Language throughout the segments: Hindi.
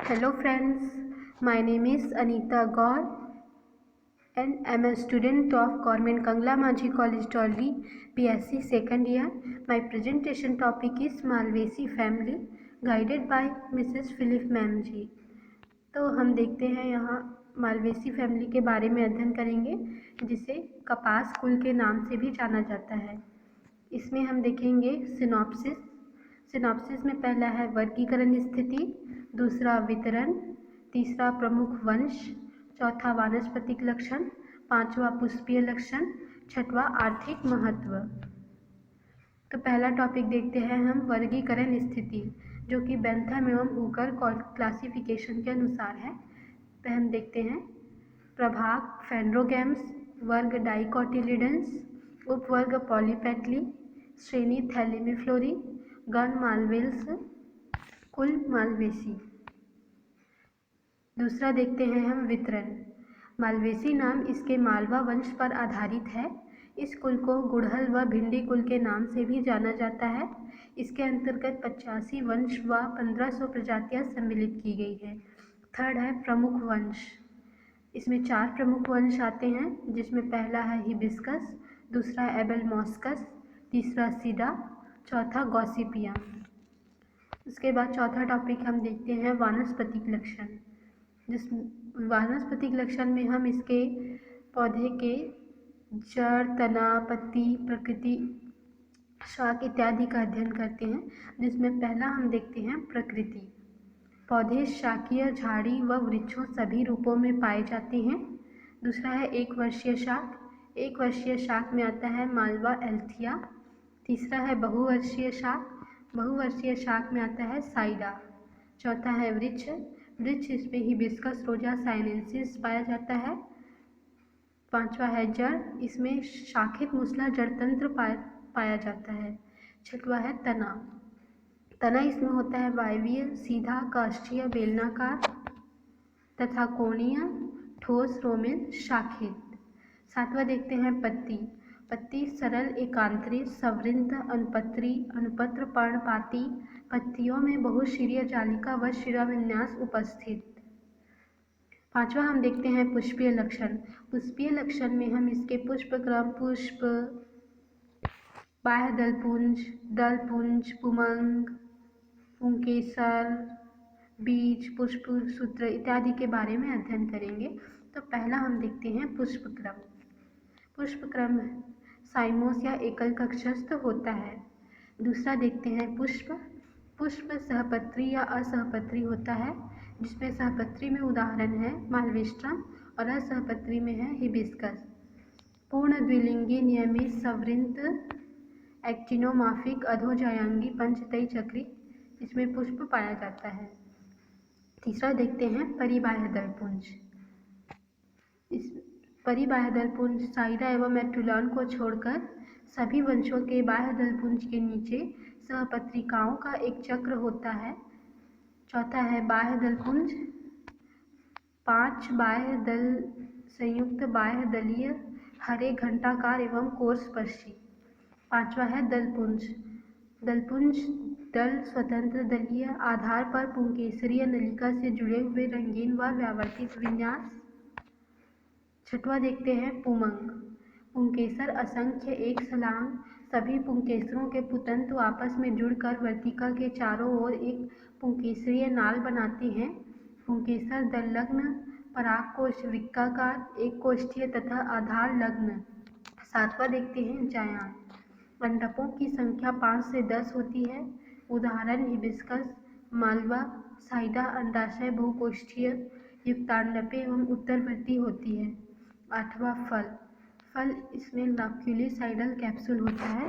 Hello friends, my name is Anita Gaur and I am a student of Government Kangla Manjhi College Dolly, BSc second year. My presentation topic is Malvesi family guided by Mrs. Philip Ma'am जी। तो हम देखते हैं यहाँ मालवेसी फैमिली के बारे में अध्ययन करेंगे जिसे कपास कुल के नाम से भी जाना जाता है। इसमें हम देखेंगे सिनॉप्सिस में पहला है वर्गीकरण स्थिति, दूसरा वितरण, तीसरा प्रमुख वंश, चौथा वानस्पतिक लक्षण, पांचवा पुष्पीय लक्षण, छठवां आर्थिक महत्व। तो पहला टॉपिक देखते हैं हम वर्गीकरण स्थिति, जो कि बेंथम एवं हुकर क्लासिफिकेशन के अनुसार है। तो हम देखते हैं प्रभाग फेंड्रोगैम्स, वर्ग डाइकोटिलिडेंस, उपवर्ग पॉलीपेटली, श्रेणी थैलेमिफ्लोरी, गण मालवेल्स, कुल मालवेसी। दूसरा देखते हैं हम वितरण। मालवेसी नाम इसके मालवा वंश पर आधारित है। इस कुल को गुड़हल व भिंडी कुल के नाम से भी जाना जाता है। इसके अंतर्गत 85 वंश व 1500 प्रजातियां सम्मिलित की गई है। थर्ड है प्रमुख वंश। इसमें 4 प्रमुख वंश आते हैं, जिसमें पहला है हिबिस्कस, दूसरा एबेलमॉस्कस, तीसरा सीडा, चौथा गॉसिपिया। उसके बाद चौथा टॉपिक हम देखते हैं वानस्पतिक लक्षण। जिस वानस्पतिक लक्षण में हम इसके पौधे के जड़, तना, पत्ती, प्रकृति, शाख इत्यादि का अध्ययन करते हैं, जिसमें पहला हम देखते हैं प्रकृति। पौधे शाकीय, झाड़ी व वृक्षों सभी रूपों में पाए जाते हैं। दूसरा है एक वर्षीय शाख। एक वर्षीय शाख में आता है मालवा एल्थिया। तीसरा है बहुवर्षीय शाख। बहुवर्षीय शाख में आता है साइडा। चौथा है वृक्ष। वृक्ष इसमें हिबिस्कस रोजा साइनेंसिस पाया जाता है। पांचवा है जड़। इसमें शाखित मूसला जड़ तंत्र पाया जाता है। छठवा है तना। तना इसमें होता है वायवीय, सीधा, काष्ठीय, बेलनाकार तथा कोणीय, ठोस, रोमिल, शाखित। सातवां देखते हैं पत्ती। पत्ती सरल, एकांतरी, सवृंत, अनुपत्री, अनुपत्र, पर्णपाती, पत्तियों में बहुशिरीय जालिका व शिराविन्यास उपस्थित। पांचवा हम देखते हैं पुष्पीय लक्षण। पुष्पीय लक्षण में हम इसके पुष्पक्रम, पुष्प, बाह्य दलपुंज, दलपुंज, पुमंग, पुंकेसर, बीज, पुष्पसूत्र इत्यादि के बारे में अध्ययन करेंगे। तो पहला हम देखते हैं पुष्पक्रम। पुष्पक्रम साइमोस या एकल कक्षस्थ होता है। दूसरा देखते हैं पुष्प। पुष्प सहपत्री या असहपत्री होता है, जिसमें सहपत्री में उदाहरण है मालवेस्ट्रम और असहपत्री में है हिबिस्कस। पूर्ण द्विलिंगी, नियमित, सवृंत, एक्टिनोमाफिक, अधोजायांगी, पंचतई चक्री इसमें पुष्प पाया जाता है। तीसरा देखते हैं परिबाह्य दलपुंज। इस परिबाह्य दलपुंज साइडा एवं मेट्रुलॉन को छोड़कर सभी वंशों के बाह्य दलपुंज के नीचे सहपत्रिकाओं का एक चक्र होता है। चौथा है बाह्य दलपुंज। 5 बाह्य दल संयुक्त बाह्य दलीय, हरे, घंटाकार एवं कोरस्पर्शी। पांचवा है दलपुंज। दलपुंज दल स्वतंत्र दलीय, आधार पर पुंकेसरीय नलिका से जुड़े हुए रंगीन व व्यावर्तित विन्यास। छठवां देखते हैं पुमंग। पुंकेसर असंख्य, एक छलांग, सभी पुंकेसरों के पुतंतु आपस में जुड़कर वर्तिका के चारों ओर एक पुंकेसरीय नाल बनाते हैं। पुंकेसर दलग्न, परागकोश वृक्काकार, एक कोष्ठीय तथा आधार लग्न। सातवां देखते हैं जायान। मंडपों की संख्या 5 से 10 होती है। उदाहरण हिबिस्कस, मालवा, साइडा। अंडाशय बहुकोष्ठीय, युक्तांडपे एवं उत्तरवर्ती होती है। आठवां फल। फल इसमें लाक्यूलिसाइडल कैप्सूल होता है।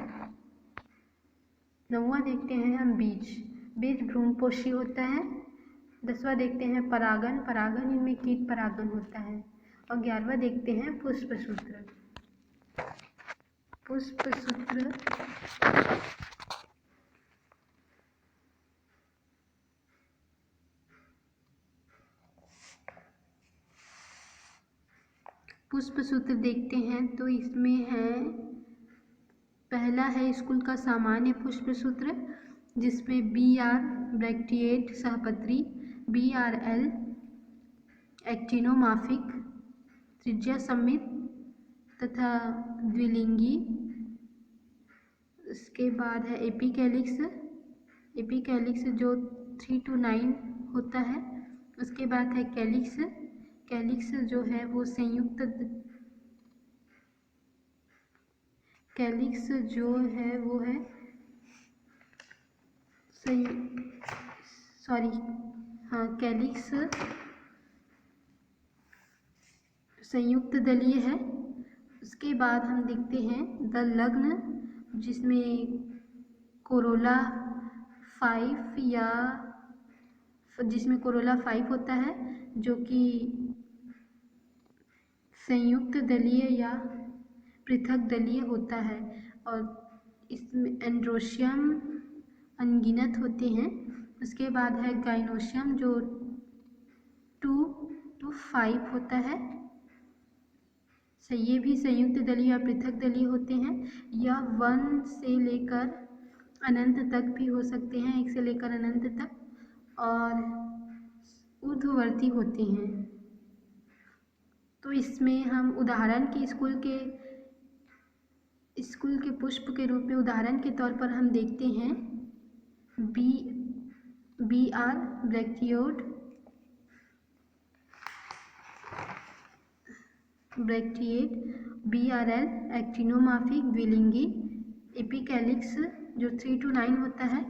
नौवां देखते हैं हम बीज। बीज भ्रूणपोषी होता है। 10वां देखते हैं परागन। परागन इनमें कीट परागन होता है। और 11वां देखते हैं पुष्पसूत्र। पुष्पसूत्र पुष्पसूत्र देखते हैं तो इसमें है, पहला है स्कूल का सामान्य पुष्पसूत्र, जिसमें BR ब्रैक्टिएट सहपत्री, BRL एक्टिनोमाफिक, त्रिज्या सममित तथा द्विलिंगी। उसके बाद है एपिकैलिक्स, एपिकैलिक्स जो 3 to 9 होता है। उसके बाद है कैलिक्स, कैलिक्स जो है वो संयुक्त, कैलिक्स जो है वो है कैलिक्स संयुक्त दलीय है। उसके बाद हम देखते हैं द लग्न, जिसमें कोरोला 5 होता है, जो कि संयुक्त दलीय या पृथक दलीय होता है। और इसमें एंड्रोशियम अनगिनत होते हैं। उसके बाद है गाइनोशियम जो 2 to 5 होता है। ये भी संयुक्त दलीय या पृथक दलीय होते हैं। यह 1 से लेकर अनंत तक भी हो सकते हैं, 1 से लेकर अनंत तक, और ऊर्ध्ववर्ती होते हैं। तो इसमें हम उदाहरण के स्कूल के पुष्प के रूप में उदाहरण के तौर पर हम देखते हैं BR ब्रैक्टियोड, BRL एक्टिनोमाफिक द्विलिंगी, एपिकैलिक्स जो 3 to 9 होता है,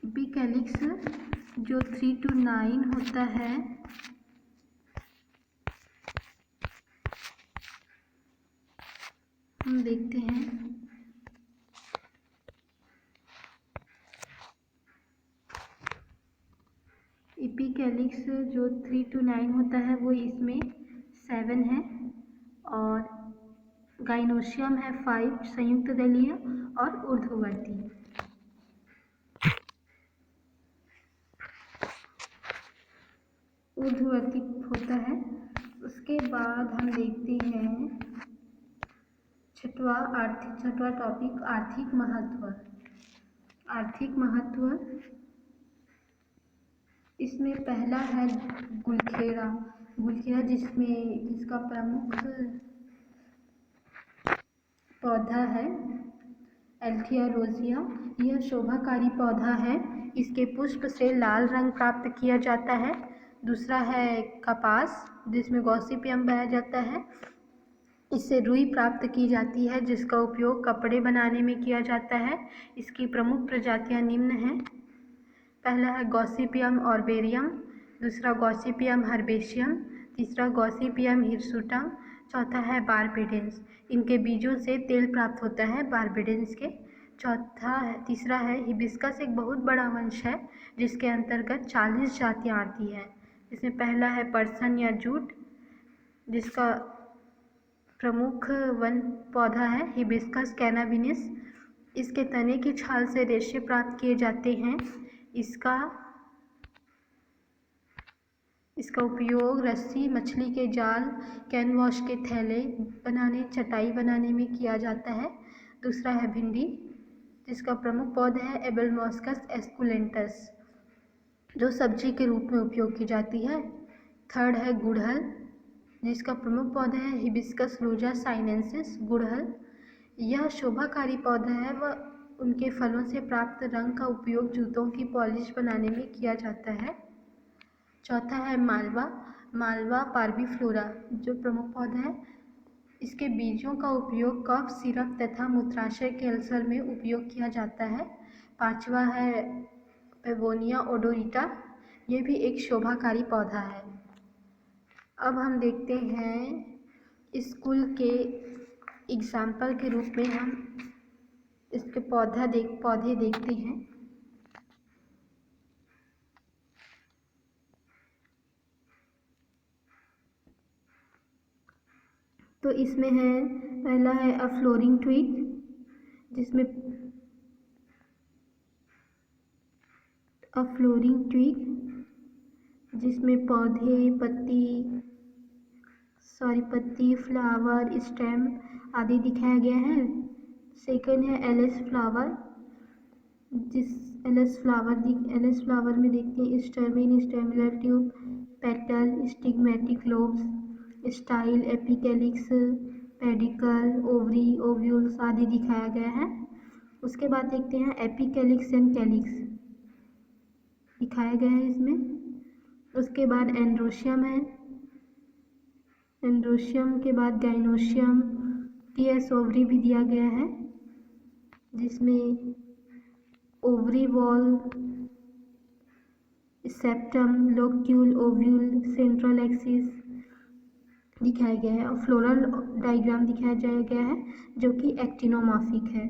एपिकैलिक्स जो 3 to 9 होता है, हम देखते हैं एपिकैलिक्स जो 3 to 9 होता है वो इसमें 7 है, और गाइनोशियम है 5 संयुक्त दलीय और ऊर्ध्ववर्ती। ऊर्ध्ववर्ती होता है। उसके बाद हम देखते हैं छठवां टॉपिक आर्थिक महत्व। आर्थिक महत्व, इसमें पहला है गुलखेड़ा, जिसका प्रमुख पौधा है एल्थिया रोजिया। यह शोभाकारी पौधा है। इसके पुष्प से लाल रंग प्राप्त किया जाता है। दूसरा है कपास, जिसमें गॉसिपियम पाया जाता है। इससे रुई प्राप्त की जाती है, जिसका उपयोग कपड़े बनाने में किया जाता है। इसकी प्रमुख प्रजातियां निम्न हैं। पहला है गॉसिपियम ऑर्बेरियम, दूसरा गॉसिपियम हर्बेशियम, तीसरा गॉसिपियम हिरसुटम, चौथा है बारबेडेंस। इनके बीजों से तेल प्राप्त होता है बारबेडेंस के। तीसरा है हिबिस्कस, एक बहुत बड़ा वंश है जिसके अंतर्गत 40 जातियाँ आती हैं। इसमें पहला है पर्सन या जूट, जिसका प्रमुख वन पौधा है हिबिस्कस कैनाबिनिस। इसके तने की छाल से रेशे प्राप्त किए जाते हैं। इसका उपयोग रस्सी, मछली के जाल, कैनवाश के थैले बनाने, चटाई बनाने में किया जाता है। दूसरा है भिंडी, जिसका प्रमुख पौधा है एबेलमॉस्कस एस्कुलेंटस, जो सब्जी के रूप में उपयोग की जाती है। थर्ड है गुड़हल, जिसका प्रमुख पौधा है हिबिस्कस रोजा साइनेंसिस, गुड़हल। यह शोभाकारी पौधा है। वह उनके फलों से प्राप्त रंग का उपयोग जूतों की पॉलिश बनाने में किया जाता है। चौथा है मालवा पार्विफ्लोरा, जो प्रमुख पौधा है। इसके बीजों का उपयोग कफ सिरप तथा मूत्राशय के अल्सर में उपयोग किया जाता है। पांचवा है पेवोनिया ओडोरिटा, ये भी एक शोभाकारी पौधा है। अब हम देखते हैं स्कूल के एग्जाम्पल के रूप में हम इसके पौधे देखते हैं। तो इसमें है, पहला है अ फ्लोरिंग ट्विग, जिसमें पौधे, पत्ती, फ्लावर, स्टेम आदि दिखाया गया है। सेकंड है एलिस फ्लावर, एलिस फ्लावर में देखते हैं stamen, staminal tube, petal, stigmatic lobes, style, epicalyx, pedicel, ovary, ovules आदि दिखाया गया है। उसके बाद देखते हैं एपिकेलिक्स एंड कैलिक्स दिखाया गया है इसमें। उसके बाद एंड्रोशियम है, एंड्रोशियम के बाद गाइनोशियम, टीएस ओवरी भी दिया गया है जिसमें ovary wall, septum, locule, ovule, central axis दिखाया गया है और फ्लोरल डायग्राम दिखाया गया है जो कि एक्टिनोमॉर्फिक है।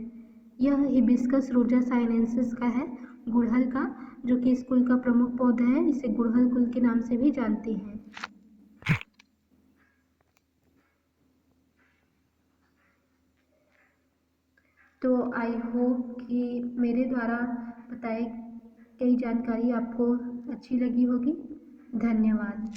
यह हिबिस्कस रोजा साइनेंसिस का है, गुड़हल का, जो कि इस कुल का प्रमुख पौधा है। इसे गुड़हल कुल के नाम से भी जानते हैं। तो आई होप कि मेरे द्वारा बताई गई जानकारी आपको अच्छी लगी होगी। धन्यवाद।